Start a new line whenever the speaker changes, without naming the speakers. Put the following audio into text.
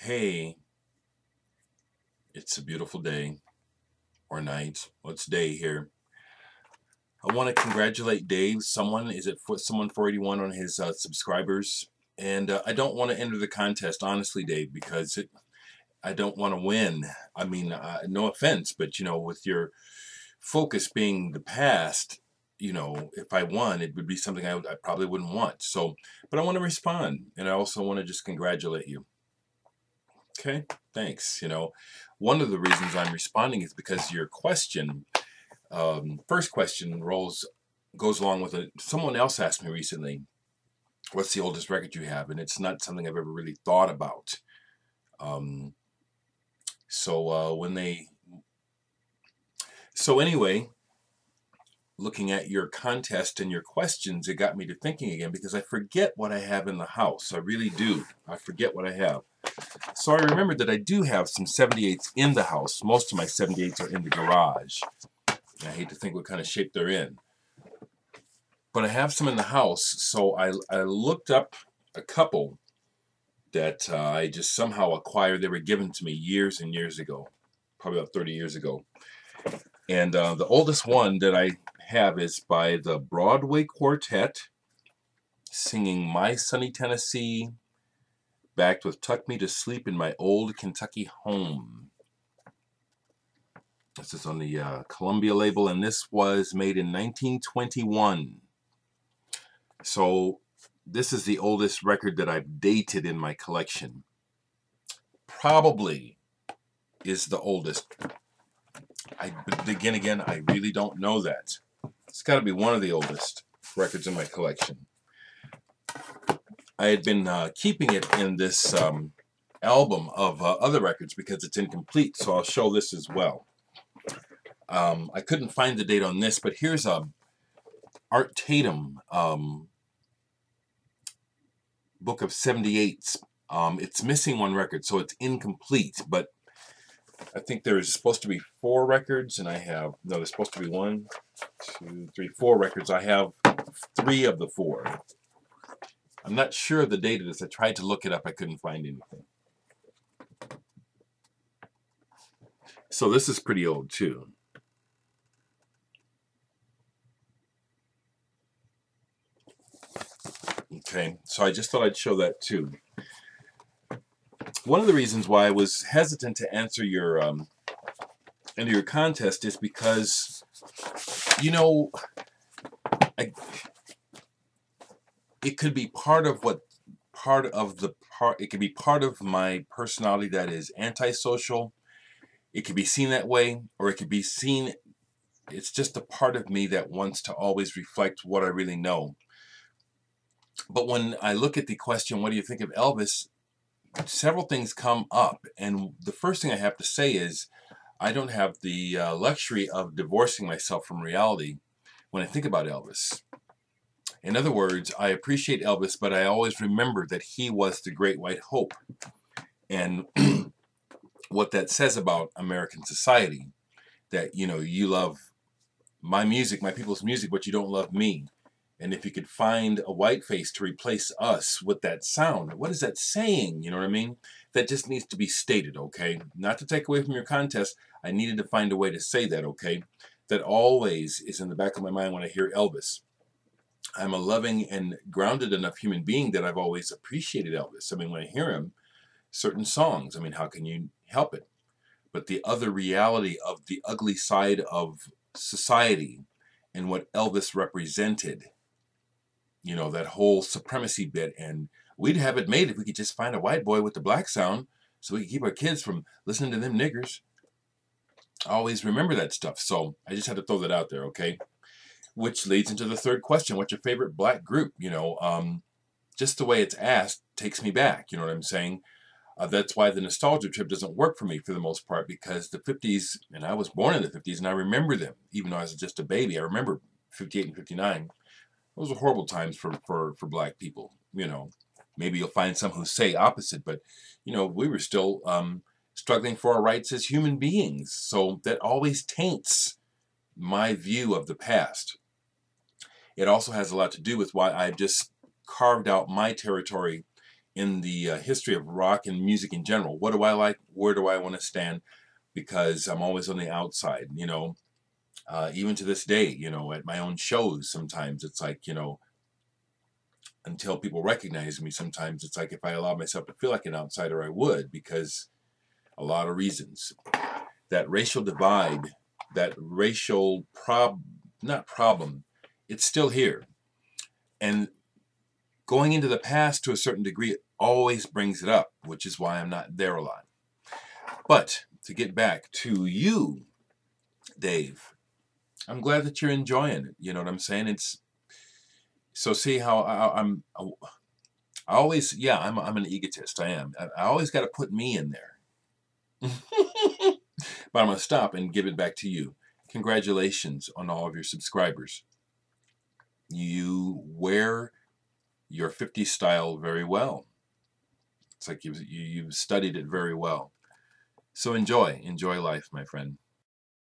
Hey, it's a beautiful day or night. Well, it's day here. I want to congratulate Dave. Someone is at someone 481 on his subscribers, and I don't want to enter the contest, honestly, Dave, because I don't want to win. I mean, no offense, but with your focus being the past, if I won, it would be something I probably wouldn't want. So, but I want to respond, and I also want to just congratulate you. Okay, thanks. One of the reasons I'm responding is because your question, first question, goes along with it. Someone else asked me recently, "What's the oldest record you have?" And it's not something I've ever really thought about. Um, so when they, so anyway, looking at your contest and your questions, it got me to thinking again because I forget what I have in the house. I really do. I forget what I have. So I remembered that I do have some 78s in the house. Most of my 78s are in the garage. I hate to think what kind of shape they're in. But I have some in the house, so I looked up a couple that I just somehow acquired. They were given to me years and years ago, probably about 30 years ago. And the oldest one that I have is by the Broadway Quartet, singing My Sunny Tennessee, backed with Tuck Me to Sleep in My Old Kentucky Home. This is on the Columbia label, and this was made in 1921. So this is the oldest record that I've dated in my collection. Probably is the oldest. But again, I really don't know that. It's got to be one of the oldest records in my collection. I had been keeping it in this album of other records because it's incomplete, so I'll show this as well. I couldn't find the date on this, but here's a Art Tatum book of 78s. It's missing one record, so it's incomplete, but I think there's supposed to be 4 records, and there's supposed to be 1, 2, 3, 4 records. I have 3 of the 4. I'm not sure of the date of this. I tried to look it up. I couldn't find anything. So this is pretty old, too. Okay, so I just thought I'd show that, too. One of the reasons why I was hesitant to answer your contest is because, it could be it could be part of my personality that is antisocial. It could be seen that way, or it could be seen, it's just a part of me that wants to always reflect what I really know. But when I look at the question, what do you think of Elvis? Several things come up, and the first thing I have to say is I don't have the luxury of divorcing myself from reality when I think about Elvis. In other words, I appreciate Elvis, but I always remember that he was the great white hope, and what that says about American society, that you love my music, my people's music, but you don't love me. And if you could find a white face to replace us with that sound, what is that saying? You know what I mean? That just needs to be stated, okay? Not to take away from your contest. I needed to find a way to say that, okay? That always is in the back of my mind when I hear Elvis. I'm a loving and grounded enough human being that I've always appreciated Elvis. I mean, when I hear him, certain songs, I mean, how can you help it? But the other reality of the ugly side of society and what Elvis represented, that whole supremacy bit, and we'd have it made if we could just find a white boy with the black sound so we could keep our kids from listening to them niggers. I always remember that stuff, so I just had to throw that out there, okay? Which leads into the third question. What's your favorite black group? Just the way it's asked takes me back, you know what I'm saying? That's why the nostalgia trip doesn't work for me for the most part, because the 50s, and I was born in the 50s, and I remember them, even though I was just a baby. I remember 58 and 59. Those were horrible times for black people. Maybe you'll find some who say opposite, but we were still struggling for our rights as human beings. So that always taints my view of the past. It also has a lot to do with why I've just carved out my territory in the history of rock and music in general. What do I like? Where do I want to stand? Because I'm always on the outside, you know. Even to this day, you know, at my own shows, sometimes it's like, you know, until people recognize me, sometimes it's like if I allowed myself to feel like an outsider, I would, because a lot of reasons. That racial divide, that racial not problem, it's still here. And going into the past to a certain degree, it always brings it up, which is why I'm not there a lot. But to get back to you, Dave, I'm glad that you're enjoying it. You know what I'm saying? It's so see how I always, yeah, I'm an egotist. I am. I always got to put me in there. But I'm going to stop and give it back to you. Congratulations on all of your subscribers. You wear your 50s style very well. It's like you've studied it very well. So enjoy life, my friend.